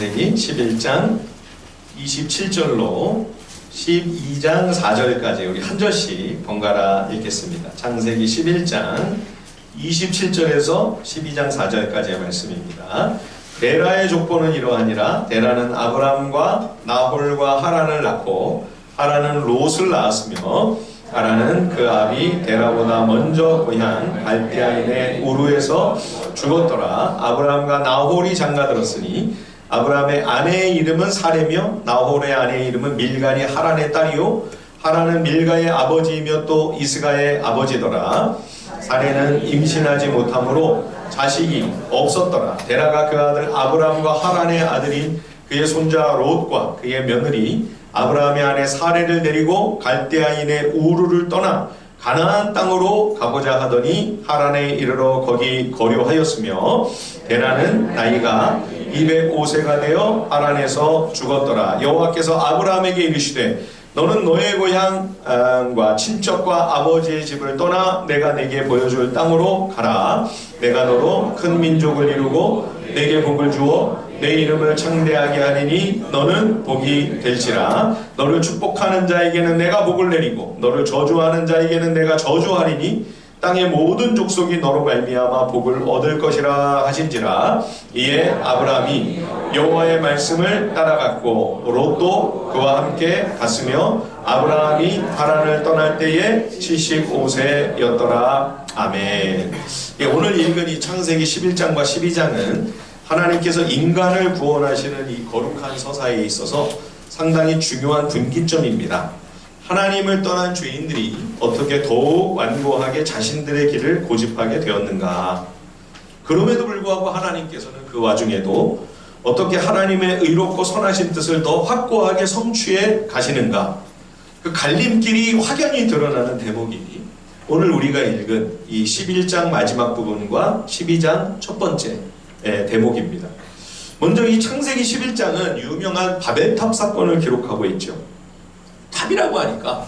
창세기 11장 27절로 12장 4절까지 우리 한 절씩 번갈아 읽겠습니다. 창세기 11장 27절에서 12장 4절까지의 말씀입니다. 데라의 족보는 이러하니라. 데라는 아브람과 나홀과 하란을 낳고 하란은 롯을 낳았으며 하란은 그 아비 데라보다 먼저 고향 갈대아인의 우르에서 죽었더라. 아브람과 나홀이 장가들었으니 아브람의 아내의 이름은 사레며 나홀의 아내의 이름은 밀간이 하란의 딸이요 하란은 밀가의 아버지이며 또 이스가의 아버지더라. 사레는 임신하지 못하므로 자식이 없었더라. 데라가 그 아들 아브람과 하란의 아들인 그의 손자 롯과 그의 며느리 아브라함의 아내 사레를 데리고 갈대아인의 우르를 떠나 가나안 땅으로 가고자 하더니 하란에 이르러 거기 거류하였으며 데라는 나이가 205세가 되어 하란에서 죽었더라. 여호와께서 아브라함에게 이르시되 너는 너의 고향과 친척과 아버지의 집을 떠나 내가 내게 보여줄 땅으로 가라. 내가 너로 큰 민족을 이루고 내게 복을 주어 내 이름을 창대하게 하리니 너는 복이 될지라. 너를 축복하는 자에게는 내가 복을 내리고 너를 저주하는 자에게는 내가 저주하리니 땅의 모든 족속이 너로 말미암아 복을 얻을 것이라 하신지라. 이에 아브라함이 여호와의 말씀을 따라갔고 롯도 그와 함께 갔으며 아브라함이 하란을 떠날 때에 75세였더라. 아멘. 오늘 읽은 이 창세기 11장과 12장은 하나님께서 인간을 구원하시는 이 거룩한 서사에 있어서 상당히 중요한 분기점입니다. 하나님을 떠난 죄인들이 어떻게 더욱 완고하게 자신들의 길을 고집하게 되었는가. 그럼에도 불구하고 하나님께서는 그 와중에도 어떻게 하나님의 의롭고 선하신 뜻을 더 확고하게 성취해 가시는가. 그 갈림길이 확연히 드러나는 대목이 오늘 우리가 읽은 이 11장 마지막 부분과 12장 첫 번째 대목입니다. 먼저 이 창세기 11장은 유명한 바벨탑 사건을 기록하고 있죠. 탑이라고 하니까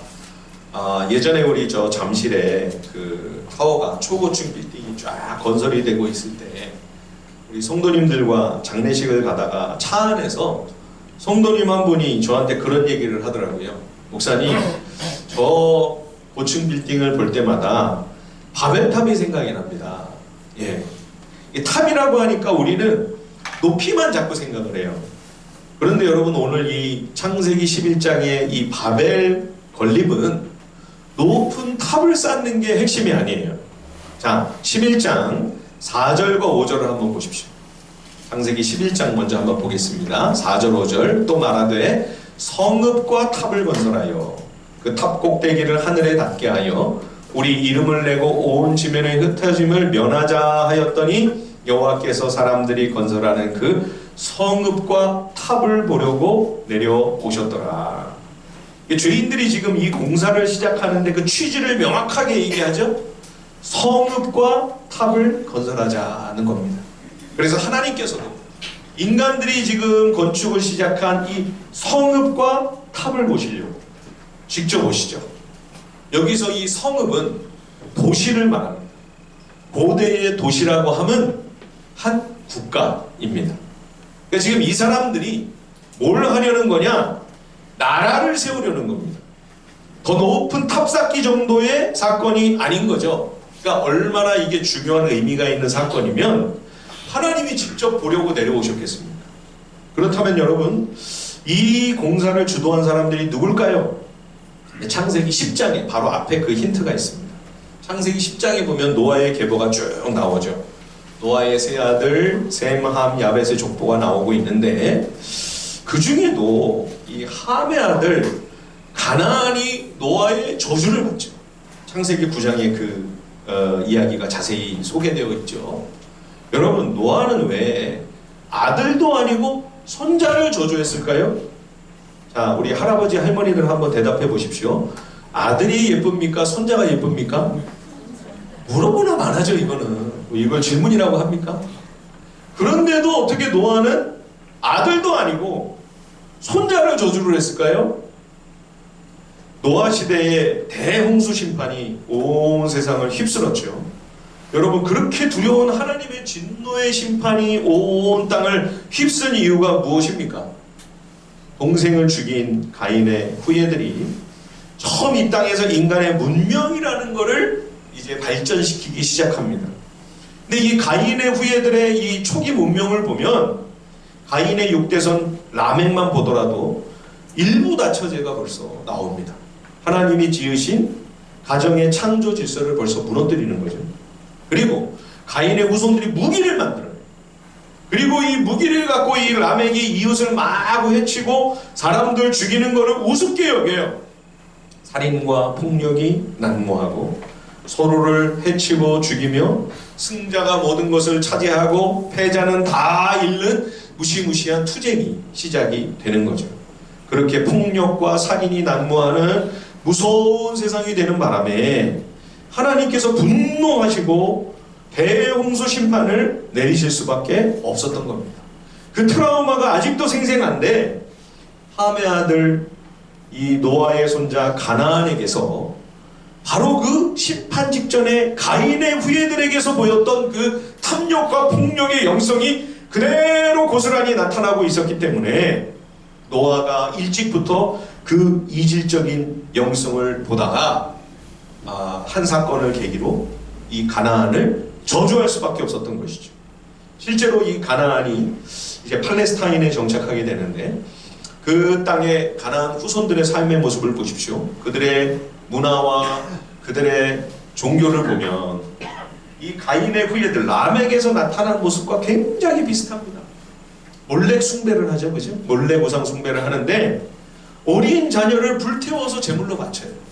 예전에 우리 저 잠실에 그 타워가 초고층 빌딩이 쫙 건설이 되고 있을 때 우리 성도님들과 장례식을 가다가 차 안에서 성도님 한 분이 저한테 그런 얘기를 하더라고요. 목사님, 저 고층 빌딩을 볼 때마다 바벨탑이 생각이 납니다. 예. 이 탑이라고 하니까 우리는 높이만 자꾸 생각을 해요. 그런데 여러분 오늘 이 창세기 11장의 이 바벨 건립은 높은 탑을 쌓는 게 핵심이 아니에요. 자, 11장 4절과 5절을 한번 보십시오. 창세기 11장 먼저 한번 보겠습니다. 4절 5절 또 말하되 성읍과 탑을 건설하여 그 탑 꼭대기를 하늘에 닿게 하여 우리 이름을 내고 온 지면의 흩어짐을 면하자 하였더니 여호와께서 사람들이 건설하는 그 성읍과 탑을 보려고 내려오셨더라. 죄인들이 지금 이 공사를 시작하는데 그 취지를 명확하게 얘기하죠. 성읍과 탑을 건설하자는 겁니다. 그래서 하나님께서도 인간들이 지금 건축을 시작한 이 성읍과 탑을 보시려고 직접 오시죠. 여기서 이 성읍은 도시를 말합니다. 고대의 도시라고 하면 한 국가입니다. 그러니까 지금 이 사람들이 뭘 하려는 거냐? 나라를 세우려는 겁니다. 더 높은 탑 쌓기 정도의 사건이 아닌 거죠. 그러니까 얼마나 이게 중요한 의미가 있는 사건이면 하나님이 직접 보려고 내려오셨겠습니까? 그렇다면 여러분, 이 공사를 주도한 사람들이 누굴까요? 창세기 10장에 바로 앞에 그 힌트가 있습니다. 창세기 10장에 보면 노아의 계보가 쭉 나오죠. 노아의 세 아들 셈, 함, 야벳의 족보가 나오고 있는데 그 중에도 이 함의 아들 가나안이 노아의 저주를 받죠. 창세기 9장에 그 이야기가 자세히 소개되어 있죠. 여러분, 노아는 왜 아들도 아니고 손자를 저주했을까요? 자, 우리 할아버지 할머니들 한번 대답해 보십시오. 아들이 예쁩니까? 손자가 예쁩니까? 물어보나 마나죠. 이걸 질문이라고 합니까? 그런데도 어떻게 노아는 아들도 아니고 손자를 저주를 했을까요? 노아 시대의 대홍수 심판이 온 세상을 휩쓸었죠. 여러분, 그렇게 두려운 하나님의 진노의 심판이 온 땅을 휩쓴 이유가 무엇입니까? 동생을 죽인 가인의 후예들이 처음 이 땅에서 인간의 문명이라는 것을 이제 발전시키기 시작합니다. 근데 이 가인의 후예들의 이 초기 문명을 보면 가인의 6대선 라멕만 보더라도 일부 다처제가 벌써 나옵니다. 하나님이 지으신 가정의 창조 질서를 벌써 무너뜨리는 거죠. 그리고 가인의 후손들이 무기를 만들어요. 그리고 이 무기를 갖고 이 라멕이 이웃을 막 해치고 사람들 죽이는 것을 우습게 여겨요. 살인과 폭력이 난무하고 서로를 해치고 죽이며 승자가 모든 것을 차지하고 패자는 다 잃는 무시무시한 투쟁이 시작이 되는 거죠. 그렇게 폭력과 살인이 난무하는 무서운 세상이 되는 바람에 하나님께서 분노하시고 대홍수 심판을 내리실 수밖에 없었던 겁니다. 그 트라우마가 아직도 생생한데 함의 아들 이 노아의 손자 가나안에게서 바로 그 심판 직전에 가인의 후예들에게서 보였던 그 탐욕과 폭력의 영성이 그대로 고스란히 나타나고 있었기 때문에 노아가 일찍부터 그 이질적인 영성을 보다가 한 사건을 계기로 이 가나안을 저주할 수밖에 없었던 것이죠. 실제로 이 가나안이 이제 팔레스타인에 정착하게 되는데 그 땅의 가나안 후손들의 삶의 모습을 보십시오. 그들의 문화와 그들의 종교를 보면 이 가인의 후예들 라멕에서 나타난 모습과 굉장히 비슷합니다. 몰렉 숭배를 하죠, 그죠? 몰렉 우상 숭배를 하는데 어린 자녀를 불태워서 제물로 바쳐요.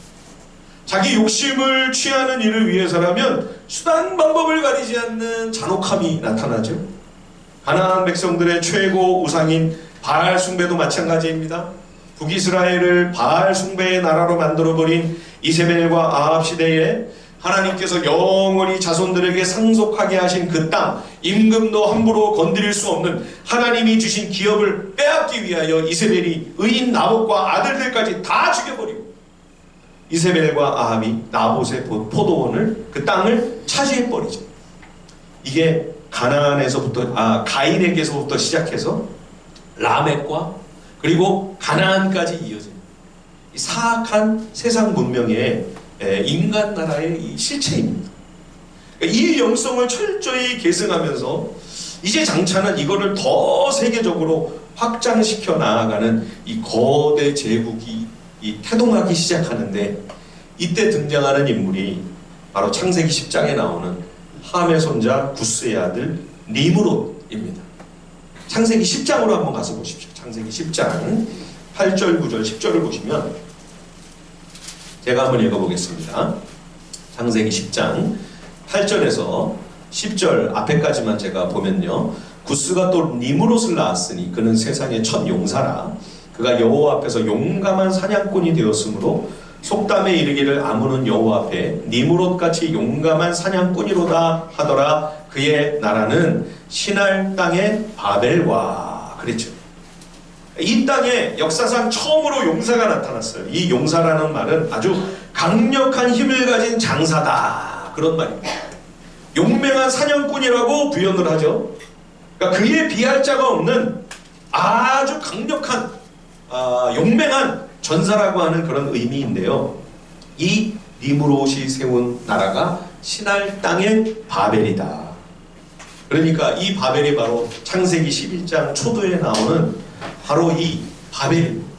자기 욕심을 취하는 일을 위해서라면 수단 방법을 가리지 않는 잔혹함이 나타나죠. 가나안 백성들의 최고 우상인 바알 숭배도 마찬가지입니다. 북이스라엘을 바알 숭배의 나라로 만들어버린 이세벨과 아합 시대에 하나님께서 영원히 자손들에게 상속하게 하신 그 땅, 임금도 함부로 건드릴 수 없는 하나님이 주신 기업을 빼앗기 위하여 이세벨이 의인 나봇과 아들들까지 다 죽여버리고 이세벨과 아합이 나봇의 포도원을 그 땅을 차지해버리죠. 이게 가나안에서부터 가인에게서부터 시작해서 라멕과 그리고 가나안까지 이어진 이 사악한 세상 문명의 인간 나라의 이 실체입니다. 이 영성을 철저히 계승하면서 이제 장차는 이거를 더 세계적으로 확장시켜 나아가는 이 거대 제국이 태동하기 시작하는데 이때 등장하는 인물이 바로 창세기 10장에 나오는 함의 손자 구스의 아들 니므롯입니다. 창세기 10장으로 한번 가서 보십시오. 창세기 10장 8절, 9절, 10절을 보시면 제가 한번 읽어보겠습니다. 창세기 10장 8절에서 10절 앞에까지만 제가 보면요. 구스가 또 니므롯을 낳았으니 그는 세상의 첫 용사라. 그가 여호와 앞에서 용감한 사냥꾼이 되었으므로 속담에 이르기를 아무는 여호와 앞에 니므롯같이 용감한 사냥꾼이로다 하더라. 그의 나라는 시날 땅의 바벨과 그랬죠. 이 땅에 역사상 처음으로 용사가 나타났어요. 이 용사라는 말은 아주 강력한 힘을 가진 장사다 그런 말입니다. 용맹한 사냥꾼이라고 부연을 하죠. 그러니까 그에 비할 자가 없는 아주 강력한 용맹한 전사라고 하는 그런 의미인데요. 이 니므롯이 세운 나라가 시날 땅의 바벨이다. 그러니까 이 바벨이 바로 창세기 11장 초도에 나오는 바로 이 바벨입니다.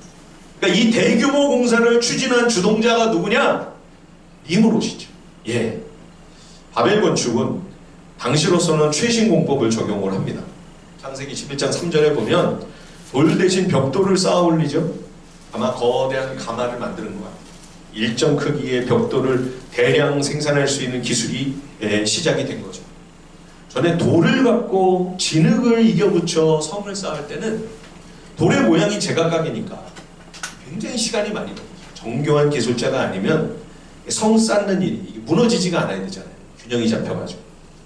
그러니까 이 대규모 공사를 추진한 주동자가 누구냐? 니므롯이죠. 예. 바벨 건축은 당시로서는 최신 공법을 적용을 합니다. 창세기 11장 3절에 보면 돌 대신 벽돌을 쌓아 올리죠. 아마 거대한 가마를 만드는 것 같아요. 일정 크기의 벽돌을 대량 생산할 수 있는 기술이 시작이 된 거죠. 전에 돌을 갖고 진흙을 이겨붙여 성을 쌓을 때는 돌의 모양이 제각각이니까 굉장히 시간이 많이 걸리죠. 정교한 기술자가 아니면 성 쌓는 일이 무너지지가 않아야 되잖아요. 균형이 잡혀가지고.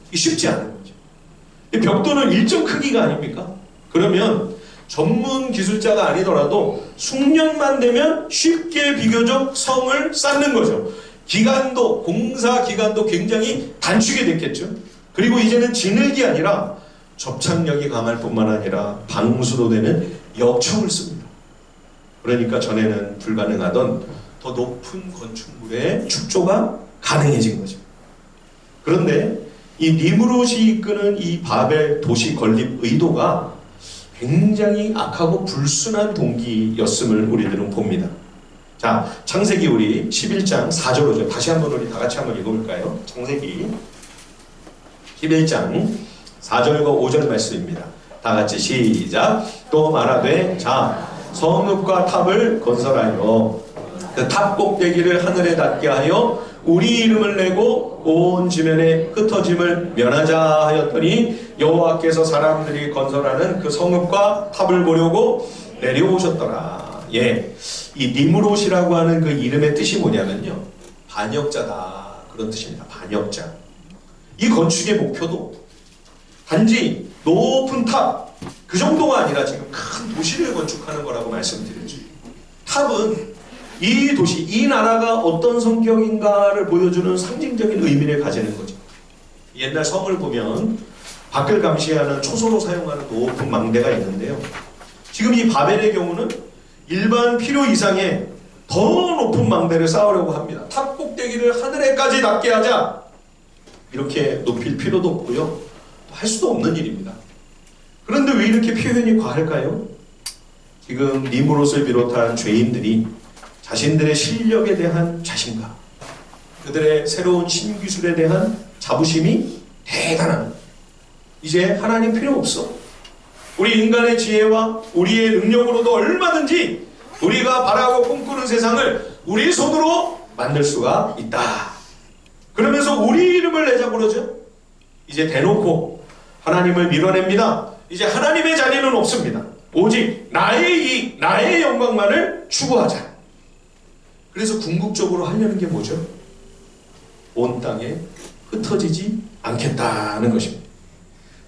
이게 쉽지 않은 거죠. 벽돌은 일정 크기가 아닙니까? 그러면 전문 기술자가 아니더라도 숙련만 되면 쉽게 비교적 성을 쌓는 거죠. 기간도, 공사 기간도 굉장히 단축이 됐겠죠. 그리고 이제는 진흙이 아니라 접착력이 강할 뿐만 아니라 방수도 되는 역청을 씁니다. 그러니까 전에는 불가능하던 더 높은 건축물의 축조가 가능해진 거죠. 그런데 이 니므롯이 이끄는 이 바벨 도시 건립 의도가 굉장히 악하고 불순한 동기였음을 우리들은 봅니다. 자, 창세기 우리 11장 4절로죠. 다시 한번 우리 다 같이 한번 읽어볼까요? 창세기 11장 4절과 5절 말씀입니다. 다 같이 시작. 또 말하되 자 성읍과 탑을 건설하여 그 탑 꼭대기를 하늘에 닿게 하여 우리 이름을 내고 온 지면에 흩어짐을 면하자 하였더니 여호와께서 사람들이 건설하는 그 성읍과 탑을 보려고 내려오셨더라. 예, 이 니므롯이라고 하는 그 이름의 뜻이 뭐냐면요, 반역자다, 그런 뜻입니다. 반역자. 이 건축의 목표도 단지 높은 탑, 그 정도가 아니라 지금 큰 도시를 건축하는 거라고 말씀드렸죠. 탑은 이 도시, 이 나라가 어떤 성격인가를 보여주는 상징적인 의미를 가지는 거죠. 옛날 성을 보면 밖을 감시하는 초소로 사용하는 높은 망대가 있는데요. 지금 이 바벨의 경우는 일반 필요 이상의 더 높은 망대를 쌓으려고 합니다. 탑 꼭대기를 하늘에까지 닿게 하자. 이렇게 높일 필요도 없고요. 할 수도 없는 일입니다. 그런데 왜 이렇게 표현이 과할까요? 지금 니므롯을 비롯한 죄인들이 자신들의 실력에 대한 자신감, 그들의 새로운 신기술에 대한 자부심이 대단합니다. 이제 하나님 필요 없어. 우리 인간의 지혜와 우리의 능력으로도 얼마든지 우리가 바라고 꿈꾸는 세상을 우리 손으로 만들 수가 있다. 그러면서 우리 이름을 내자고 그러죠. 이제 대놓고 하나님을 밀어냅니다. 이제 하나님의 자리는 없습니다. 오직 나의 이익, 나의 영광만을 추구하자. 그래서 궁극적으로 하려는 게 뭐죠? 온 땅에 흩어지지 않겠다는 것입니다.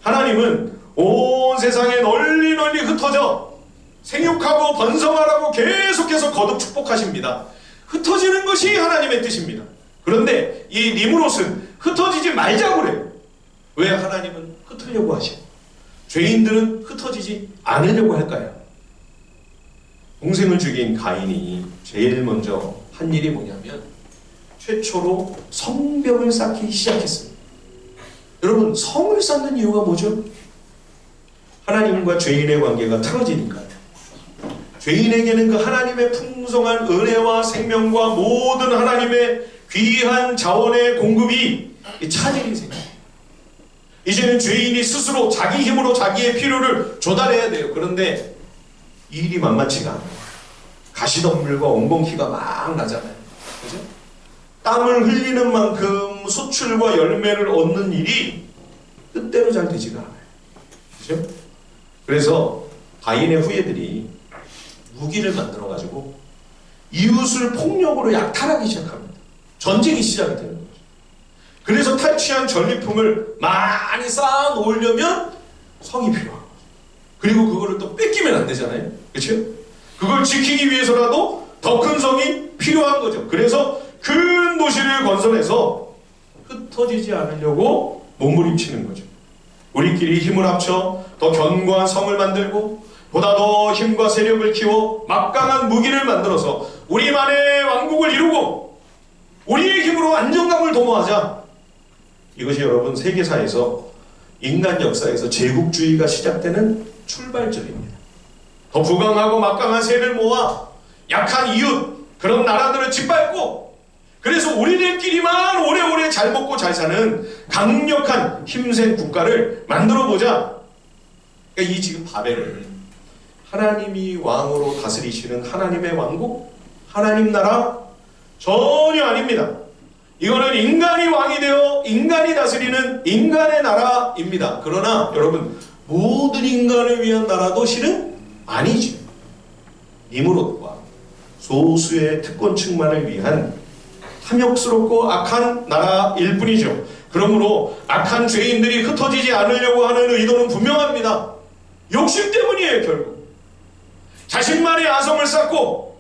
하나님은 온 세상에 널리 널리 흩어져 생육하고 번성하라고 계속해서 거듭 축복하십니다. 흩어지는 것이 하나님의 뜻입니다. 그런데 이 니므롯은 흩어지지 말자고 그래요. 왜 하나님은 흩으려고 하시고 죄인들은 흩어지지 않으려고 할까요? 동생을 죽인 가인이 제일 먼저 한 일이 뭐냐면 최초로 성벽을 쌓기 시작했습니다. 여러분, 성을 쌓는 이유가 뭐죠? 하나님과 죄인의 관계가 틀어지니까요. 죄인에게는 그 하나님의 풍성한 은혜와 생명과 모든 하나님의 귀한 자원의 공급이 차질이 생깁니다. 이제는 죄인이 스스로 자기 힘으로 자기의 필요를 조달해야 돼요. 그런데 이 일이 만만치가 않아요. 가시덤불과 엉겅퀴가 막 나잖아요. 그죠? 땀을 흘리는 만큼 수출과 열매를 얻는 일이 뜻대로 잘 되지가 않아요. 그죠? 그래서 가인의 후예들이 무기를 만들어가지고 이웃을 폭력으로 약탈하기 시작합니다. 전쟁이 시작이 되는 거죠. 그래서 탈취한 전리품을 많이 쌓아 놓으려면 성이 필요한 거죠. 그리고 그거를 또 뺏기면 안 되잖아요. 그렇죠? 그걸 지키기 위해서라도 더 큰 성이 필요한 거죠. 그래서 큰 도시를 건설해서 흩어지지 않으려고 몸부림치는 거죠. 우리끼리 힘을 합쳐 더 견고한 성을 만들고 보다 더 힘과 세력을 키워 막강한 무기를 만들어서 우리만의 왕국을 이루고 우리의 힘으로 안정감을 도모하자. 이것이 여러분 세계사에서 인간 역사에서 제국주의가 시작되는 출발점입니다. 더 부강하고 막강한 세를 모아 약한 이웃, 그런 나라들을 짓밟고 그래서 우리들끼리만 오래오래 잘 먹고 잘 사는 강력한 힘센 국가를 만들어보자. 그러니까 이 지금 바벨은 하나님이 왕으로 다스리시는 하나님의 왕국, 하나님 나라 전혀 아닙니다. 이거는 인간이 왕이 되어 인간이 다스리는 인간의 나라입니다. 그러나 여러분, 모든 인간을 위한 나라도 실은 아니죠. 니므롯과 소수의 특권층만을 위한 탐욕스럽고 악한 나라일 뿐이죠. 그러므로 악한 죄인들이 흩어지지 않으려고 하는 의도는 분명합니다. 욕심 때문이에요. 결국 자신만의 아성을 쌓고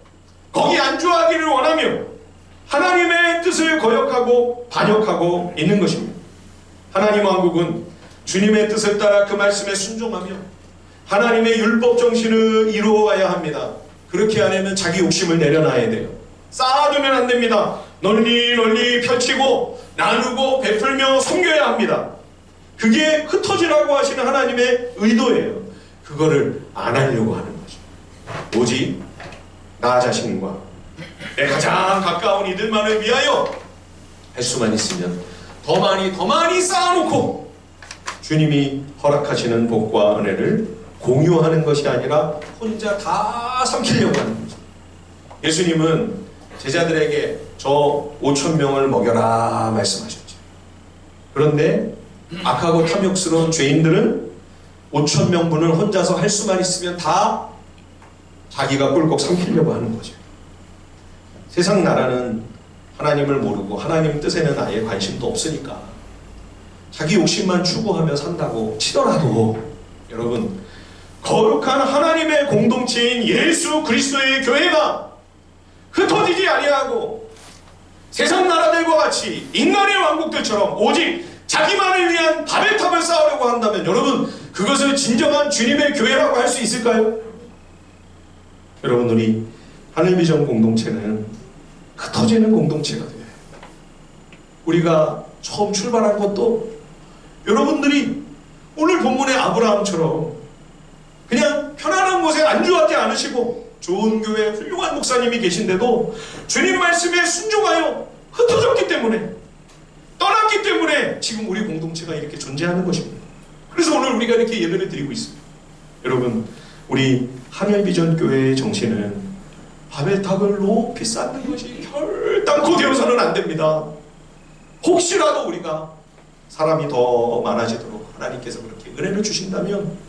거기 안주하기를 원하며 하나님의 뜻을 거역하고 반역하고 있는 것입니다. 하나님 왕국은 주님의 뜻을 따라 그 말씀에 순종하며 하나님의 율법 정신을 이루어가야 합니다. 그렇게 하려면 자기 욕심을 내려놔야 돼요. 쌓아두면 안 됩니다. 널리 널리 펼치고 나누고 베풀며 섬겨야 합니다. 그게 흩어지라고 하시는 하나님의 의도예요. 그거를 안 하려고 하는 거죠. 오직 나 자신과 내 가장 가까운 이들만을 위하여 할 수만 있으면 더 많이 쌓아놓고 주님이 허락하시는 복과 은혜를 공유하는 것이 아니라 혼자 다 삼키려고 하는 거죠. 예수님은 제자들에게 저 5,000명을 먹여라 말씀하셨죠. 그런데 악하고 탐욕스러운 죄인들은 5,000명분을 혼자서 할 수만 있으면 다 자기가 꿀꺽 삼키려고 하는 거죠. 세상 나라는 하나님을 모르고 하나님 뜻에는 아예 관심도 없으니까 자기 욕심만 추구하며 산다고 치더라도 여러분, 거룩한 하나님의 공동체인 예수 그리스도의 교회가 흩어지지 아니하고 세상 나라들과 같이 인간의 왕국들처럼 오직 자기만을 위한 바벨탑을 쌓으려고 한다면 여러분, 그것을 진정한 주님의 교회라고 할 수 있을까요? 여러분, 우리 하늘비전 공동체는 흩어지는 공동체가 돼요. 우리가 처음 출발한 것도 여러분들이 오늘 본문의 아브라함처럼 그냥 편안한 곳에 안주하지 않으시고 좋은 교회 훌륭한 목사님이 계신데도 주님 말씀에 순종하여 흩어졌기 때문에, 떠났기 때문에 지금 우리 공동체가 이렇게 존재하는 것입니다. 그래서 오늘 우리가 이렇게 예배를 드리고 있습니다. 여러분, 우리 하늘비전 교회의 정신은 바벨탑을 높이 쌓는 것이 결단코 되어서는 안 됩니다. 혹시라도 우리가 사람이 더 많아지도록 하나님께서 그렇게 은혜를 주신다면,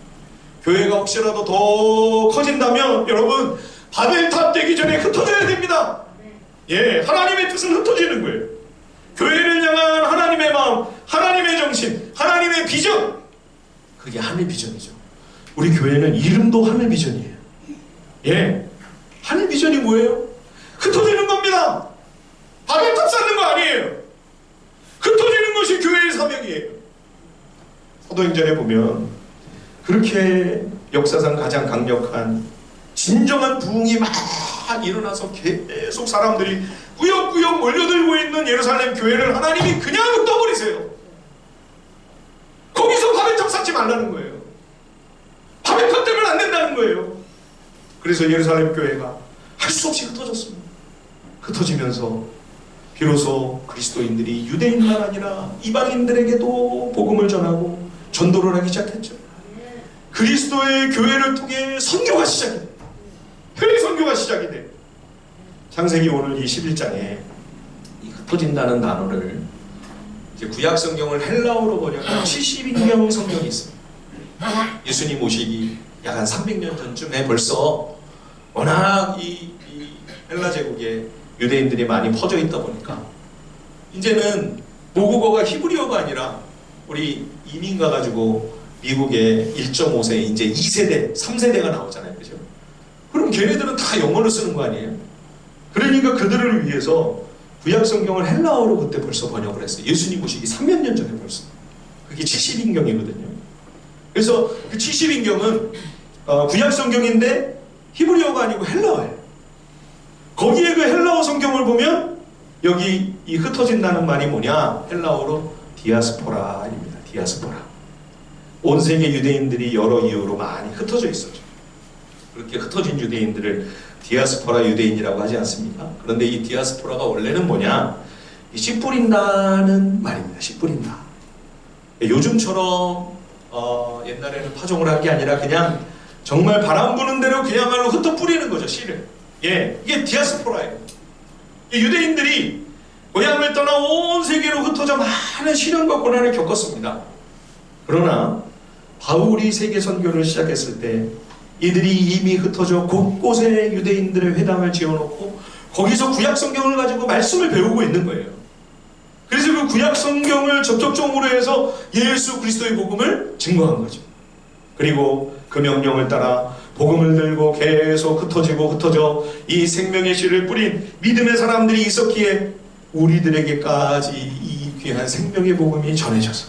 교회가 혹시라도 더 커진다면 여러분, 바벨탑 되기 전에 흩어져야 됩니다. 예, 하나님의 뜻은 흩어지는 거예요. 교회를 향한 하나님의 마음, 하나님의 정신, 하나님의 비전, 그게 하늘 비전이죠. 우리 교회는 이름도 하늘 비전이에요. 예, 하늘 비전이 뭐예요? 흩어지는 겁니다. 바벨탑 쌓는 거 아니에요. 흩어지는 것이 교회의 사명이에요. 사도행전에 보면 그렇게 역사상 가장 강력한 진정한 부흥이 막 일어나서 계속 사람들이 꾸역꾸역 몰려들고 있는 예루살렘 교회를 하나님이 그냥 떠버리세요. 거기서 바벨탑 쌓지 말라는 거예요. 바벨탑 되면 안 된다는 거예요. 그래서 예루살렘 교회가 할 수 없이 흩어졌습니다. 흩어지면서 비로소 그리스도인들이 유대인만 아니라 이방인들에게도 복음을 전하고 전도를 하기 시작했죠. 그리스도의 교회를 통해 선교가 시작이 돼요. 해외 선교가 시작이 돼요. 창세기 오늘 이 11장에 이 흩어진다는 단어를 이제 구약 성경을 헬라어로 번역한 70인경 성경이 있습니다. 예수님 오시기 약 한 300년 전쯤에 벌써 워낙 이 헬라 제국에 유대인들이 많이 퍼져 있다 보니까 이제는 모국어가 히브리어가 아니라 우리 이민 가가지고 미국에 1.5세 이제 2세대, 3세대가 나오잖아요. 그죠? 그럼 걔네들은 다 영어를 쓰는 거 아니에요? 그러니까 그들을 위해서 구약 성경을 헬라어로 그때 벌써 번역을 했어요. 예수님 오시기 3몇 년 전에 벌써. 그게 70인경이거든요. 그래서 그 70인경은 구약 성경인데 히브리어가 아니고 헬라어예요. 거기에 그 헬라어 성경을 보면 여기 이 흩어진다는 말이 뭐냐? 헬라어로 디아스포라입니다. 디아스포라. 온 세계 유대인들이 여러 이유로 많이 흩어져 있었죠. 그렇게 흩어진 유대인들을 디아스포라 유대인이라고 하지 않습니까? 그런데 이 디아스포라가 원래는 뭐냐? 씨 뿌린다는 말입니다. 씨 뿌린다. 요즘처럼 옛날에는 파종을 한 게 아니라 그냥 정말 바람 부는 대로 그야말로 흩어 뿌리는 거죠. 씨를. 예, 이게 디아스포라예요. 유대인들이 고향을 떠나 온 세계로 흩어져 많은 시련과 고난을 겪었습니다. 그러나 바울이 세계 선교를 시작했을 때 이들이 이미 흩어져 곳곳에 유대인들의 회당을 지어놓고 거기서 구약 성경을 가지고 말씀을 배우고 있는 거예요. 그래서 그 구약 성경을 접촉점으로 해서 예수 그리스도의 복음을 증거한 거죠. 그리고 그 명령을 따라 복음을 들고 계속 흩어져 이 생명의 씨를 뿌린 믿음의 사람들이 있었기에 우리들에게까지 이 귀한 생명의 복음이 전해져서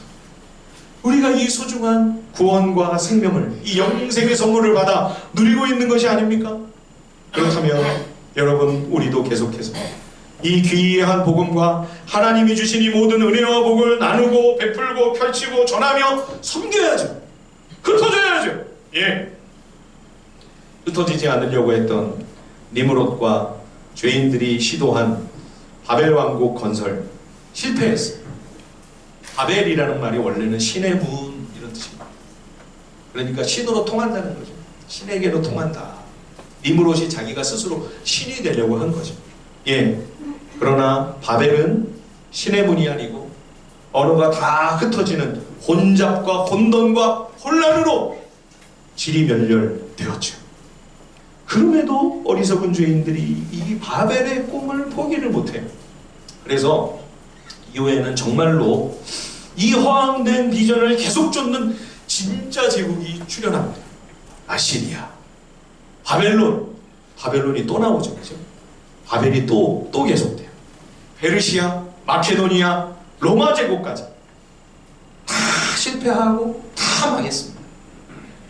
우리가 이 소중한 구원과 생명을, 이 영생의 선물을 받아 누리고 있는 것이 아닙니까? 그렇다면 여러분, 우리도 계속해서 이 귀한 복음과 하나님이 주신 이 모든 은혜와 복을 나누고 베풀고 펼치고 전하며 섬겨야죠. 흩어져야죠. 예. 흩어지지 않으려고 했던 니므롯과 죄인들이 시도한 바벨 왕국 건설 실패했어요. 바벨이라는 말이 원래는 신의 문 이런 뜻입니다. 그러니까 신으로 통한다는 거죠. 신에게로 통한다. 니므롯이 자기가 스스로 신이 되려고 한 거죠. 예. 그러나 바벨은 신의 문이 아니고 언어가 다 흩어지는 혼잡과 혼돈과 혼란으로 지리멸렬되었죠. 그럼에도 어리석은 죄인들이 이 바벨의 꿈을 포기를 못해요. 그래서 이후에는 정말로 이 허황된 비전을 계속 쫓는 진짜 제국이 출현합니다. 아시리아, 바벨론이 또 나오죠. 그죠? 바벨이 또 계속돼요. 페르시아, 마케도니아, 로마 제국까지 다 실패하고 다 망했습니다.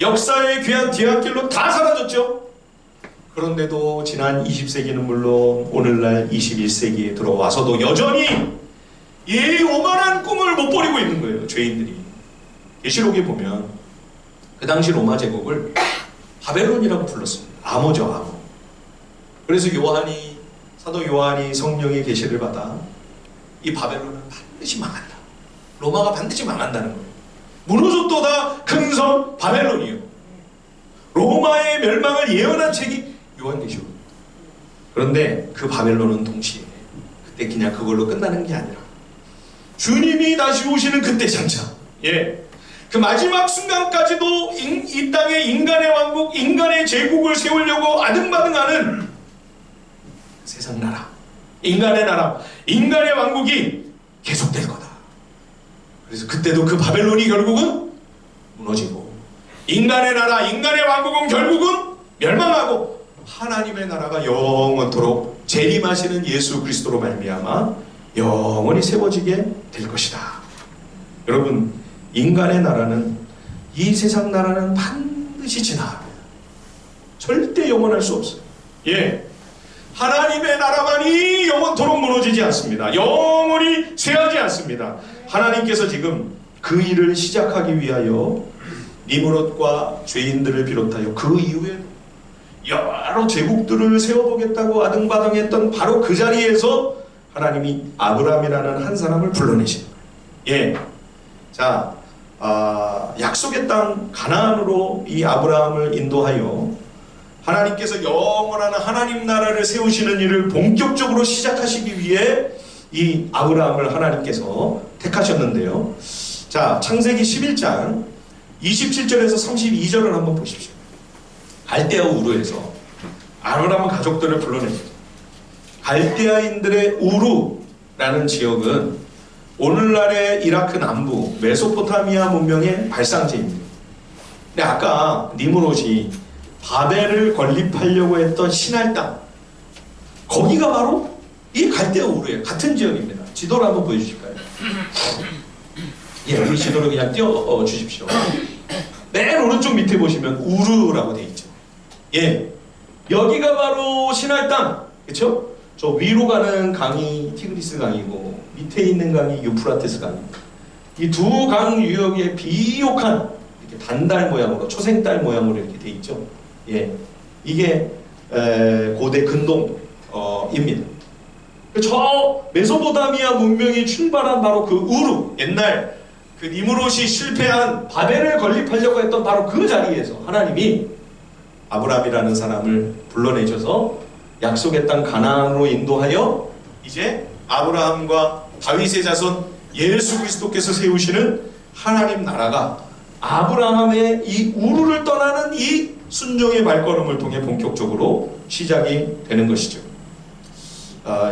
역사의 귀한 뒤안길로 다 사라졌죠. 그런데도 지난 20세기는 물론 오늘날 21세기에 들어와서도 여전히 이 오만한 꿈을 못 버리고 있는 거예요. 죄인들이. 계시록에 보면 그 당시 로마 제국을 바벨론이라고 불렀습니다. 암호죠, 암호. 그래서 사도 요한이 성령의 계시를 받아 이 바벨론은 반드시 망한다. 로마가 반드시 망한다는 거예요. 무너졌도다 큰 성 바벨론이요. 로마의 멸망을 예언한 책이 요한계시록. 그런데 그 바벨론은 동시에 그때 그냥 그걸로 끝나는 게 아니라 주님이 다시 오시는 그때 장차, 예, 그 마지막 순간까지도 이 땅에 인간의 왕국, 인간의 제국을 세우려고 아등바등하는 세상 나라, 인간의 나라, 인간의 왕국이 계속될 거다. 그래서 그때도 그 바벨론이 결국은 무너지고 인간의 나라, 인간의 왕국은 결국은 멸망하고 하나님의 나라가 영원토록 재림하시는 예수 그리스도로 말미암아 영원히 세워지게 될 것이다. 여러분, 인간의 나라는, 이 세상 나라는 반드시 지나갑니다. 절대 영원할 수 없어요. 예, 하나님의 나라만이 영원토록 무너지지 않습니다. 영원히 쇠하지 않습니다. 하나님께서 지금 그 일을 시작하기 위하여 니므롯과 죄인들을 비롯하여 그 이후에 여러 제국들을 세워보겠다고 아등바등했던 바로 그 자리에서 하나님이 아브라함이라는 한 사람을 불러내신 거예요. 예, 자, 약속의 땅 가나안으로 이 아브라함을 인도하여 하나님께서 영원한 하나님 나라를 세우시는 일을 본격적으로 시작하시기 위해 이 아브라함을 하나님께서 택하셨는데요. 자, 창세기 11장 27절에서 32절을 한번 보십시오. 갈대아 우르에서 아브라함 가족들을 불러냅니다. 갈대아인들의 우르라는 지역은 오늘날의 이라크 남부 메소포타미아 문명의 발상지입니다. 근데 아까 니므롯이 바벨을 건립하려고 했던 신할 땅, 거기가 바로 이 갈대아 우르예요. 같은 지역입니다. 지도를 한번 보여주실까요? 예, 이 지도를 그냥 띄워 주십시오. 맨 오른쪽 밑에 보시면 우르라고 되어 있죠. 예, 여기가 바로 신할 땅, 그렇죠? 저 위로 가는 강이 티그리스 강이고 밑에 있는 강이 유프라테스 강입니다. 이 두 강 유역에 비옥한 이렇게 단달 모양으로, 초생달 모양으로 이렇게 되어 있죠. 예, 이게 고대 근동입니다. 저 메소포타미아 문명이 출발한 바로 그 우르, 옛날 그 니므롯이 실패한 바벨을 건립하려고 했던 바로 그 자리에서 하나님이 아브라함이라는 사람을 불러내셔서 약속의 땅 가나안으로 인도하여 이제 아브라함과 다윗의 자손 예수 그리스도께서 세우시는 하나님 나라가 아브라함의 이 우르를 떠나는 이 순종의 발걸음을 통해 본격적으로 시작이 되는 것이죠.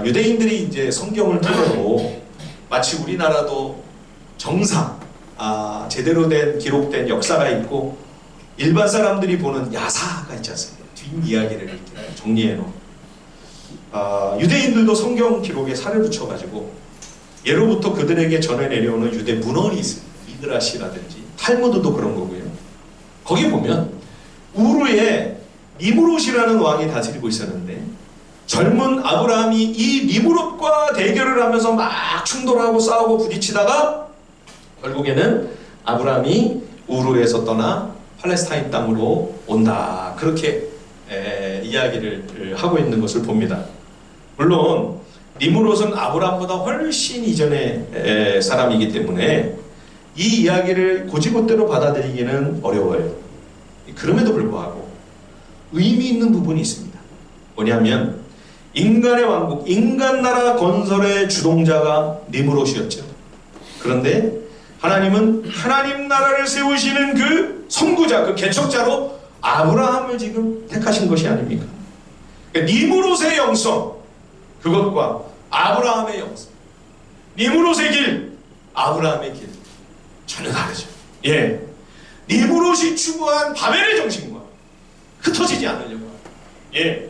유대인들이 이제 성경을 통으로 마치 우리나라도 정상, 제대로 된 기록된 역사가 있고 일반 사람들이 보는 야사가 있지 않습니까? 뒷이야기를 이렇게 정리해 놓은 유대인들도 성경 기록에 살을 붙여가지고 예로부터 그들에게 전해 내려오는 유대 문헌이 있습니다. 미드라시라든지 탈무드도 그런 거고요. 거기 보면 우르에 니므롯이라는 왕이 다스리고 있었는데 젊은 아브라함이 이 니므롯과 대결을 하면서 막 충돌하고 싸우고 부딪히다가 결국에는 아브라함이 우르에서 떠나 팔레스타인 땅으로 온다. 그렇게 이야기를 하고 있는 것을 봅니다. 물론 니므롯은 아브라함보다 훨씬 이전의 사람이기 때문에 이 이야기를 곧이곧대로 받아들이기는 어려워요. 그럼에도 불구하고 의미 있는 부분이 있습니다. 뭐냐면 인간의 왕국, 인간 나라 건설의 주동자가 니므롯이었죠. 그런데 하나님은 하나님 나라를 세우시는 그 선구자, 그 개척자로 아브라함을 지금 택하신 것이 아닙니까? 그러니까 니므롯의 영성, 그것과 아브라함의 영성, 니므롯의 길, 아브라함의 길 전혀 다르죠. 예, 니므롯이 추구한 바벨의 정신과 흩어지지 않으려고 합니다. 예,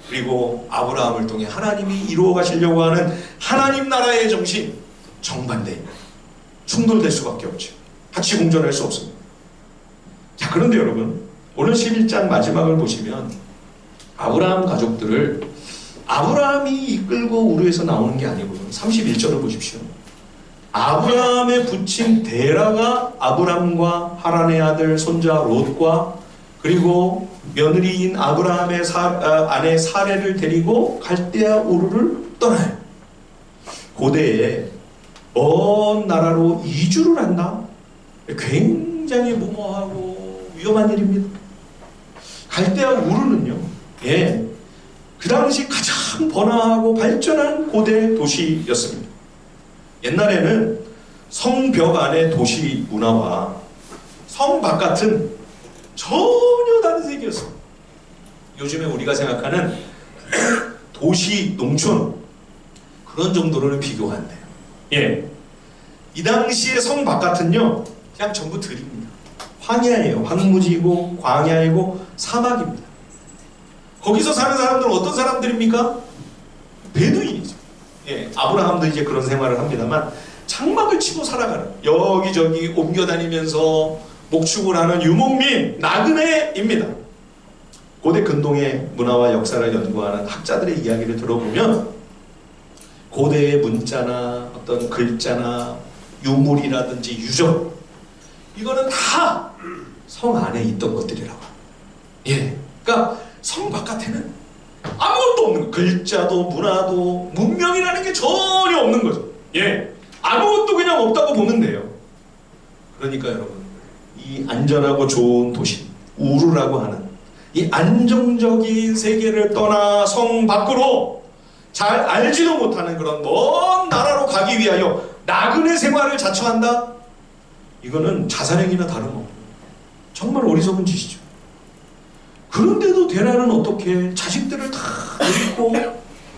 그리고 아브라함을 통해 하나님이 이루어 가시려고 하는 하나님 나라의 정신 정반대입니다. 충돌될 수밖에 없죠. 같이 공존할 수 없습니다. 자, 그런데 여러분 오늘 11장 마지막을 보시면 아브라함 가족들을 아브라함이 이끌고 우르에서 나오는 게 아니고 31절을 보십시오. 아브라함의 부친 데라가 아브람과 하란의 아들 손자 롯과 그리고 며느리인 아브라함의 아내 사레를 데리고 갈대아 우르를 떠나요. 고대에 먼 나라로 이주를 한다? 굉장히 무모하고 위험한 일입니다. 갈대아 우르는요, 예, 그 당시 가장 번화하고 발전한 고대 도시였습니다. 옛날에는 성벽 안의 도시 문화와 성 바깥은 전혀 다른 세계였습니다. 요즘에 우리가 생각하는 도시, 농촌 그런 정도로는 비교가 안 돼요. 예, 이 당시의 성 바깥은요 그냥 전부 들입니다. 황야예요. 황무지고 광야이고 사막입니다. 거기서 사는 사람들은 어떤 사람들입니까? 베두인이죠. 예, 아브라함도 이제 그런 생활을 합니다만 장막을 치고 살아가는, 여기저기 옮겨다니면서 목축을 하는 유목민, 나그네입니다. 고대 근동의 문화와 역사를 연구하는 학자들의 이야기를 들어보면 고대의 문자나 어떤 글자나 유물이라든지 유적, 이거는 다 성 안에 있던 것들이라고. 예, 그러니까 성 바깥에는 아무것도 없는 거예요. 글자도 문화도 문명이라는 게 전혀 없는 거죠. 예, 아무것도 그냥 없다고 보면 돼요. 그러니까 여러분, 이 안전하고 좋은 도시 우르라고 하는 이 안정적인 세계를 떠나 성 밖으로 잘 알지도 못하는 그런 먼 나라로 가기 위하여 나그네 생활을 자처한다? 이거는 자살행위나 다름없고 정말 어리석은 짓이죠. 그런데도 데라는 어떻게 자식들을 다 잃고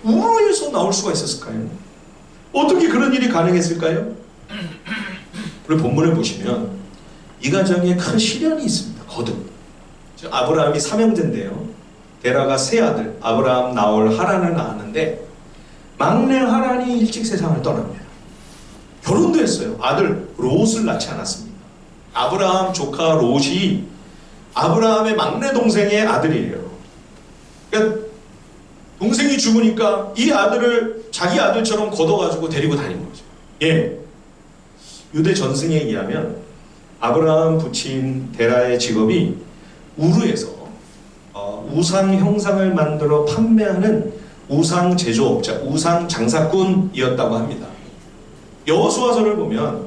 우르에서 나올 수가 있었을까요? 어떻게 그런 일이 가능했을까요? 우리 본문을 보시면 이 가정에 큰 시련이 있습니다. 거듭. 아브라함이 삼형제인데요. 데라가 세 아들 아브라함, 나홀, 하란을 낳았는데 막내 하란이 일찍 세상을 떠납니다. 결혼도 했어요. 아들 롯을 낳지 않았습니다. 아브라함 조카 롯이 아브라함의 막내 동생의 아들이에요. 그러니까 동생이 죽으니까 이 아들을 자기 아들처럼 걷어가지고 데리고 다닌 거죠. 예. 유대 전승에 의하면 아브라함 부친 데라의 직업이 우르에서 우상 형상을 만들어 판매하는 우상 제조업자, 우상 장사꾼이었다고 합니다. 여호수아서를 보면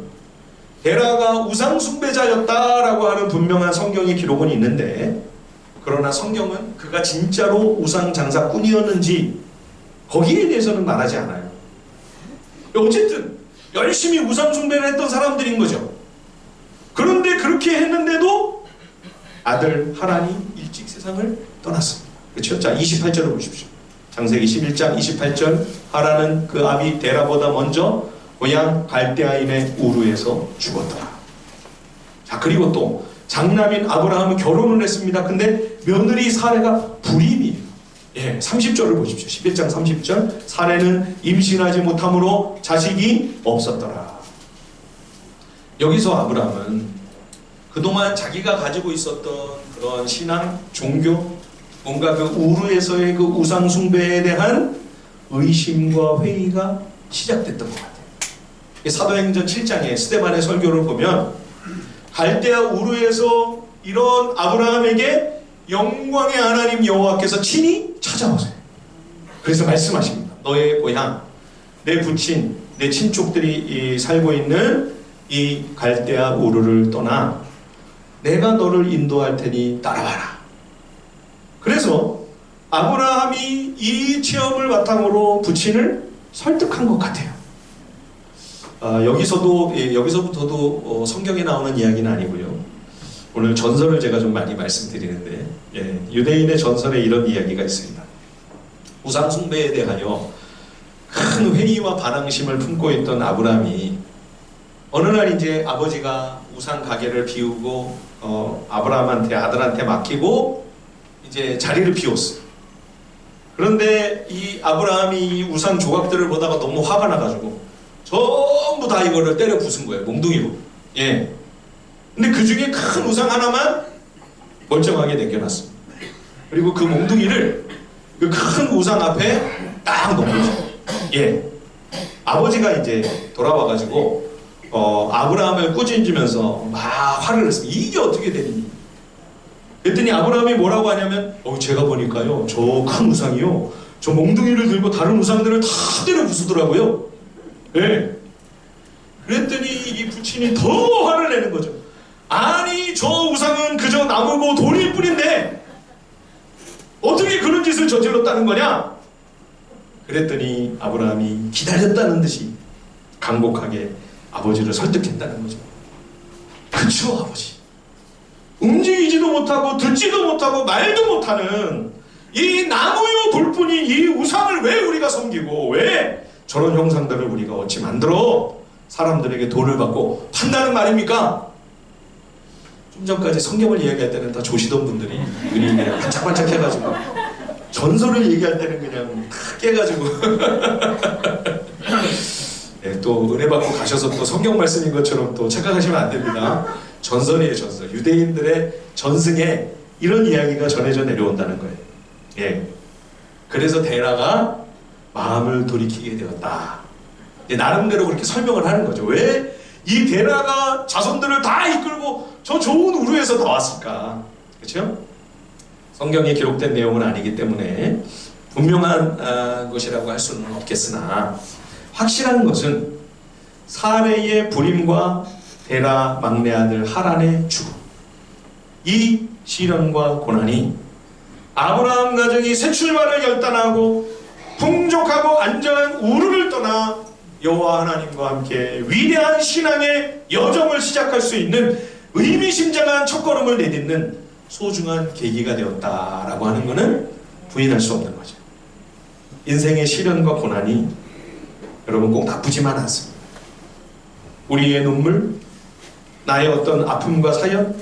데라가 우상 숭배자였다라고 하는 분명한 성경의 기록은 있는데, 그러나 성경은 그가 진짜로 우상 장사꾼이었는지 거기에 대해서는 말하지 않아요. 어쨌든 열심히 우상 숭배를 했던 사람들인 거죠. 그런데 그렇게 했는데도 아들 하란이 일찍 세상을 떠났습니다. 그렇죠? 자, 28절을 보십시오. 창세기 11장 28절, 하란은 그 아비 데라보다 먼저 고향 갈대아인의 우르에서 죽었더라. 자, 그리고 또 장남인 아브라함은 결혼을 했습니다. 근데 며느리 사레가 불임이에요. 예, 30절을 보십시오. 11장 30절. 사레는 임신하지 못함으로 자식이 없었더라. 여기서 아브라함은 그동안 자기가 가지고 있었던 그런 신앙, 종교, 뭔가 그 우르에서의 그 우상 숭배에 대한 의심과 회의가 시작됐던 것 같아요. 사도행전 7장에 스데반의 설교를 보면 갈대아 우르에서 이런 아브라함에게 영광의 하나님 여호와께서 친히 찾아오세요. 그래서 말씀하십니다. 너의 고향, 내 부친, 내 친족들이 살고 있는 이 갈대아 우르를 떠나 내가 너를 인도할 테니 따라와라. 그래서 아브라함이 이 체험을 바탕으로 부친을 설득한 것 같아요. 여기서부터도 성경에 나오는 이야기는 아니고요. 오늘 전설을 제가 좀 많이 말씀드리는데, 유대인의 전설에 이런 이야기가 있습니다. 우상 숭배에 대하여 큰 회의와 반항심을 품고 있던 아브라함이 어느 날 이제 아버지가 우상 가게를 비우고 아브라함한테 아들한테 맡기고 이제 자리를 비웠어요. 그런데 이 아브라함이 이 우상 조각들을 보다가 너무 화가 나가지고 전부 다 이거를 때려 부순 거예요. 몽둥이로. 예. 근데 그 중에 큰 우상 하나만 멀쩡하게 남겨놨습니다. 그리고 그 몽둥이를 그 큰 우상 앞에 딱 놓은 거죠. 예. 아버지가 이제 돌아와가지고 아브라함을 꾸짖으면서 막 화를 냈습니다. 이게 어떻게 되니? 그랬더니 아브라함이 뭐라고 하냐면 제가 보니까요 저 큰 우상이요 저 몽둥이를 들고 다른 우상들을 다 때려 부수더라고요. 예. 그랬더니 이 부친이 더 화를 내는 거죠. 아니 저 우상은 그저 나무고 돌일 뿐인데 어떻게 그런 짓을 저질렀다는 거냐? 그랬더니 아브라함이 기다렸다는 듯이 강복하게 아버지를 설득했다는 거죠. 그쵸 아버지, 움직이지도 못하고 듣지도 못하고 말도 못하는 이 나무요 돌뿐인 이 우상을 왜 우리가 섬기고 왜 저런 형상들을 우리가 어찌 만들어 사람들에게 돈을 받고 판다는 말입니까? 좀 전까지 성경을 이야기할 때는 다 조시던 분들이 눈이 그냥 반짝반짝 해가지고 전설을 얘기할 때는 그냥 탁 깨가지고 네, 또 은혜 받고 가셔서 또 성경 말씀인 것처럼 또 착각하시면 안 됩니다. 전설이에요, 전설. 유대인들의 전승에 이런 이야기가 전해져 내려온다는 거예요. 예. 그래서 데라가 마음을 돌이키게 되었다. 나름대로 그렇게 설명을 하는 거죠. 왜 이 데라가 자손들을 다 이끌고 저 좋은 우르에서 나왔을까? 그렇죠? 성경에 기록된 내용은 아니기 때문에 분명한 것이라고 할 수는 없겠으나 확실한 것은 사레의 불임과 데라 막내 아들 하란의 죽음, 이 시련과 고난이 아브라함 가정이 새 출발을 결단하고 풍족하고 안전한 우르를 떠나 여호와 하나님과 함께 위대한 신앙의 여정을 시작할 수 있는 의미심장한 첫걸음을 내딛는 소중한 계기가 되었다라고 하는 것은 부인할 수 없는 거죠. 인생의 시련과 고난이 여러분 꼭 나쁘지만 않습니다. 우리의 눈물, 나의 어떤 아픔과 사연,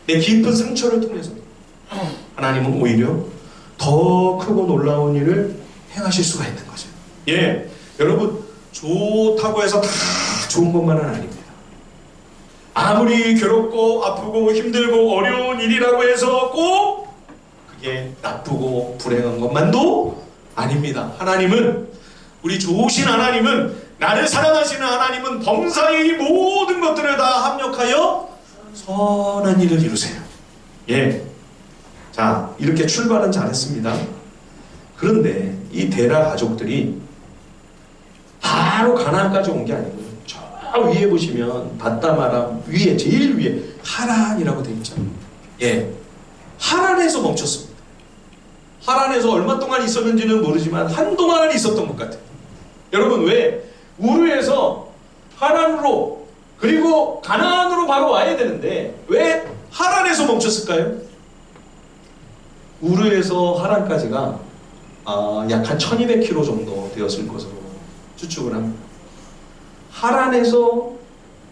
내 깊은 상처를 통해서 하나님은 오히려 더 크고 놀라운 일을 행하실 수가 있는 거죠. 예, 여러분 좋다고 해서 다 좋은 것만은 아닙니다. 아무리 괴롭고 아프고 힘들고 어려운 일이라고 해서 꼭 그게 나쁘고 불행한 것만도 아닙니다. 하나님은, 우리 좋으신 하나님은, 나를 사랑하시는 하나님은 범사의 모든 것들을 다 합력하여 선한 일을 이루세요. 예. 자, 이렇게 출발은 잘했습니다. 그런데 이 데라 가족들이 바로 가나안까지 온 게 아니고요. 저 위에 보시면 바다마람 위에 제일 위에 하란이라고 되어 있잖아요. 예, 하란에서 멈췄습니다. 하란에서 얼마 동안 있었는지는 모르지만 한동안은 있었던 것 같아요. 여러분 왜 우르에서 하란으로 그리고 가나안으로 바로 와야 되는데 왜 하란에서 멈췄을까요? 우르에서 하란까지가 약 한 1200km 정도 되었을 것으로 추측을 합니다. 하란에서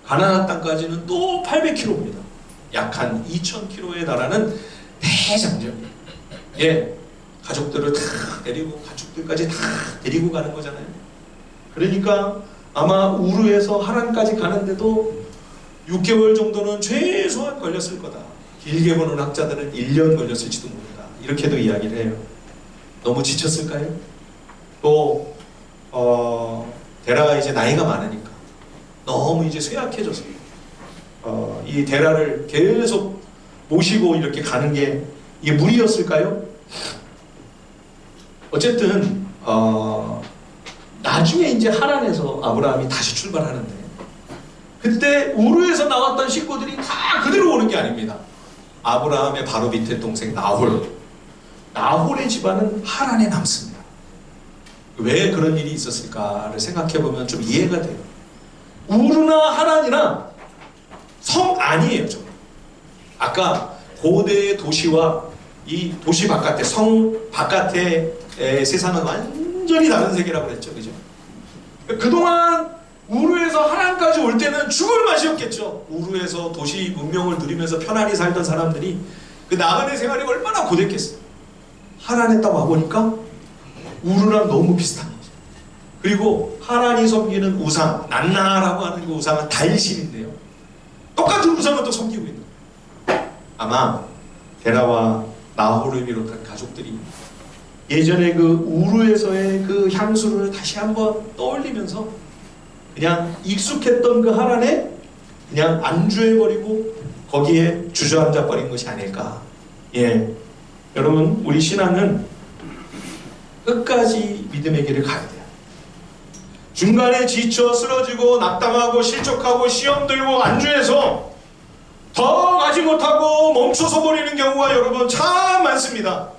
가나안 땅까지는 또 800km입니다. 약 한 2,000km에 달하는 대장정. 예, 가족들을 다 데리고 가축들까지 다 데리고 가는 거잖아요. 그러니까 아마 우르에서 하란까지 가는데도 6개월 정도는 최소한 걸렸을 거다. 길게 보는 학자들은 1년 걸렸을지도 모른다. 이렇게도 이야기를 해요. 너무 지쳤을까요? 또 데라가 이제 나이가 많으니까 너무 이제 쇠약해져서 이 데라를 계속 모시고 이렇게 가는 게 이게 무리였을까요? 어쨌든 나중에 이제 하란에서 아브라함이 다시 출발하는데 그때 우르에서 나왔던 식구들이 다 그대로 오는 게 아닙니다. 아브라함의 바로 밑에 동생 나홀의 집안은 하란에 남습니다. 왜 그런 일이 있었을까를 생각해보면 좀 이해가 돼요. 우르나 하란이나 성 아니에요. 좀. 아까 고대의 도시와 이 도시 바깥의 성 바깥의 세상은 완전히 다른 세계라고 그랬죠. 그죠? 그동안 우르에서 하란까지 올 때는 죽을 맛이었겠죠. 우르에서 도시 문명을 누리면서 편안히 살던 사람들이 그 나그네 생활이 얼마나 고됐겠어요. 하란에 딱 와보니까 우르랑 너무 비슷한 거죠. 그리고 하란이 섬기는 우상, 난나라고 하는 그 우상은 달신인데요. 똑같은 우상을 또 섬기고 있는 거예요. 아마 데라와 나홀을 비롯한 가족들이 예전에 그 우르에서의 그 향수를 다시 한번 떠올리면서 그냥 익숙했던 그 하란에 그냥 안주해버리고 거기에 주저앉아버린 것이 아닐까. 예, 여러분 우리 신앙은 끝까지 믿음의 길을 가야 돼요. 중간에 지쳐 쓰러지고 낙담하고 실족하고 시험 들고 안주해서 더 가지 못하고 멈춰서 버리는 경우가 여러분 참 많습니다.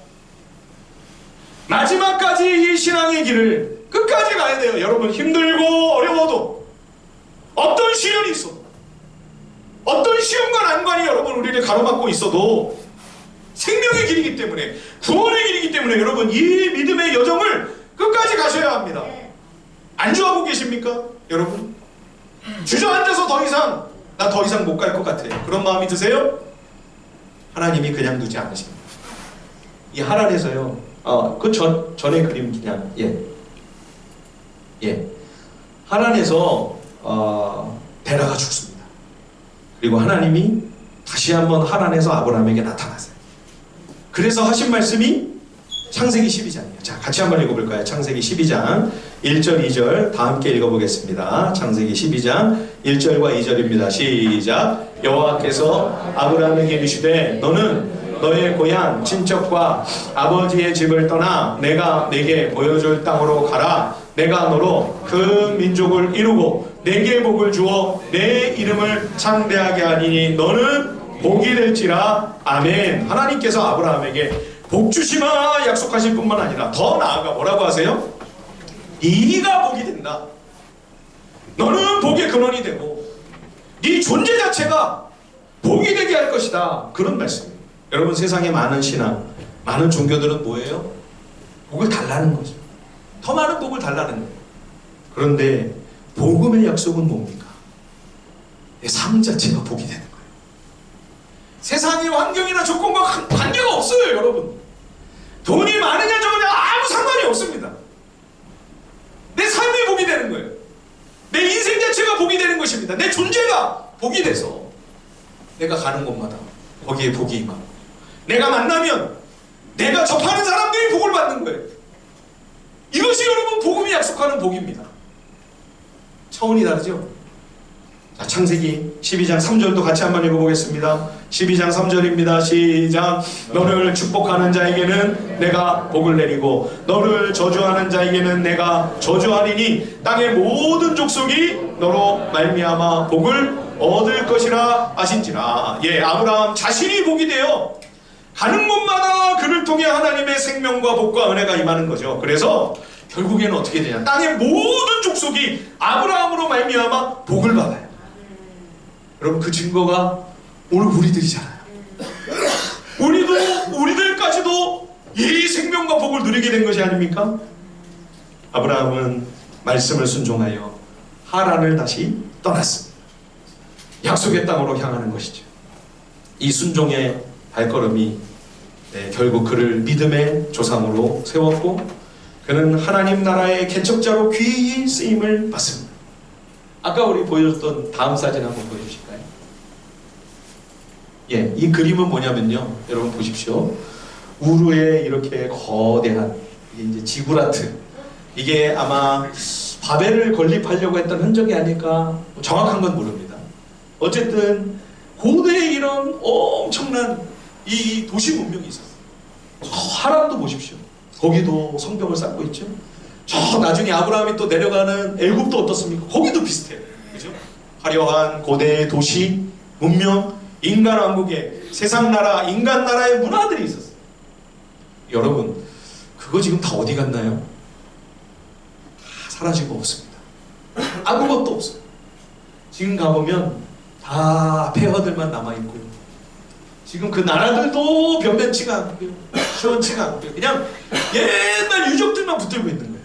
마지막까지 이 신앙의 길을 끝까지 가야 돼요. 여러분 힘들고 어려워도 어떤 시련이 있어도 어떤 시험과 난관이 여러분 우리를 가로막고 있어도 생명의 길이기 때문에 구원의 길이기 때문에 여러분 이 믿음의 여정을 끝까지 가셔야 합니다. 안주하고 계십니까? 여러분 주저앉아서 나 더 이상 못 갈 것 같아요. 그런 마음이 드세요? 하나님이 그냥 두지 않으십니다. 이 하란에서요 그 전의 그림 그냥 하란에서 데라가 죽습니다. 그리고 하나님이 다시 한번 하란에서 아브라함에게 나타나세요. 그래서 하신 말씀이 창세기 12장이에요. 자, 같이 한번 읽어볼까요? 창세기 12장 1절 2절 다 함께 읽어보겠습니다. 창세기 12장 1절과 2절입니다. 시작. 여호와께서 아브라함에게 이르시되 너는 너의 고향 친척과 아버지의 집을 떠나 내가 내게 보여줄 땅으로 가라. 내가 너로 큰 민족을 이루고 내게 복을 주어 내 이름을 창대하게 하리니 너는 복이 될지라. 아멘. 하나님께서 아브라함에게 복 주시마 약속하실 뿐만 아니라 더 나아가 뭐라고 하세요? 네가 복이 된다. 너는 복의 근원이 되고 네 존재 자체가 복이 되게 할 것이다. 그런 말씀이에요. 여러분 세상에 많은 신앙, 많은 종교들은 뭐예요? 복을 달라는 거죠. 더 많은 복을 달라는 거예요. 그런데 복음의 약속은 뭡니까? 내 삶 자체가 복이 되는 거예요. 세상의 환경이나 조건과 관계가 없어요. 여러분 돈이 많으냐 적으냐 아무 상관이 없습니다. 내 삶이 복이 되는 거예요. 내 인생 자체가 복이 되는 것입니다. 내 존재가 복이 돼서 내가 가는 곳마다 거기에 복이 임하고 내가 만나면 내가 접하는 사람들이 복을 받는 거예요. 이것이 여러분 복음이 약속하는 복입니다. 차원이 다르죠? 자, 창세기 12장 3절도 같이 한번 읽어보겠습니다. 12장 3절입니다. 시작. 너를 축복하는 자에게는 내가 복을 내리고 너를 저주하는 자에게는 내가 저주하리니 땅의 모든 족속이 너로 말미암아 복을 얻을 것이라 하신지라. 예, 아브라함 자신이 복이 되어 가는 곳마다 그를 통해 하나님의 생명과 복과 은혜가 임하는 거죠. 그래서 결국에는 어떻게 되냐? 땅의 모든 족속이 아브라함으로 말미암아 복을 받아요. 여러분 그 증거가 오늘 우리들이잖아요. 우리들까지도 이 생명과 복을 누리게 된 것이 아닙니까? 아브라함은 말씀을 순종하여 하란을 다시 떠났습니다. 약속의 땅으로 향하는 것이죠. 이 순종의 발걸음이 결국 그를 믿음의 조상으로 세웠고 그는 하나님 나라의 개척자로 귀히 쓰임을 받습니다. 아까 우리 보여줬던 다음 사진 한번 보여주실까요? 예, 이 그림은 뭐냐면요, 여러분 보십시오. 우르에 이렇게 거대한 이게 이제 지구라트, 이게 아마 바벨을 건립하려고 했던 흔적이 아닐까, 정확한 건 모릅니다. 어쨌든 고대에 이런 엄청난 이 도시 문명이 있었어요. 하란도 보십시오. 거기도 성벽을 쌓고 있죠. 저 나중에 아브라함이 또 내려가는 애굽도 어떻습니까? 거기도 비슷해요. 그죠? 화려한 고대의 도시, 문명, 인간 왕국의 세상 나라, 인간 나라의 문화들이 있었어요. 여러분, 그거 지금 다 어디 갔나요? 다 사라지고 없습니다. 아무것도 없어요. 지금 가보면 다 폐허들만 남아있고요. 지금 그 나라들도 변변치가 않고요, 시원치가 않고요. 그냥 옛날 유적들만 붙들고 있는 거예요.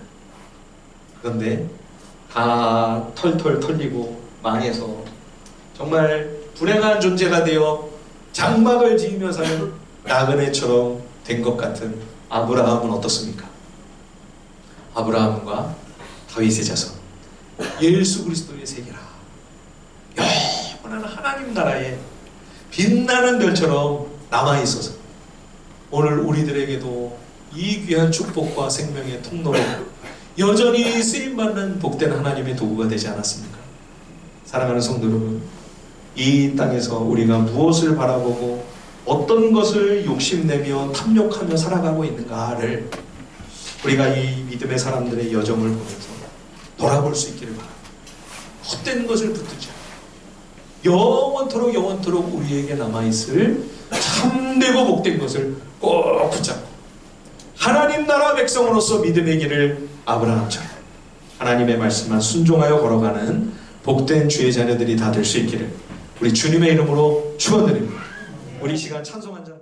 그런데 다 털털 털리고 망해서 정말 불행한 존재가 되어 장막을 지으며 사는 나그네처럼 된 것 같은 아브라함은 어떻습니까? 아브라함과 다윗의 자손, 예수 그리스도의 세계라, 영원한 하나님 나라에 빛나는 별처럼 남아있어서 오늘 우리들에게도 이 귀한 축복과 생명의 통로로 여전히 쓰임받는 복된 하나님의 도구가 되지 않았습니까? 사랑하는 성도 여러분, 이 땅에서 우리가 무엇을 바라보고 어떤 것을 욕심내며 탐욕하며 살아가고 있는가를 우리가 이 믿음의 사람들의 여정을 보면서 돌아볼 수 있기를 바랍니다. 헛된 것을 붙들지 않고 영원토록 우리에게 남아있을 참되고 복된 것을 꼭 붙잡고 하나님 나라 백성으로서 믿음의 길을 아브라함처럼 하나님의 말씀만 순종하여 걸어가는 복된 주의 자녀들이 다 될 수 있기를 우리 주님의 이름으로 축원드립니다. 우리 시간 찬송 한 잔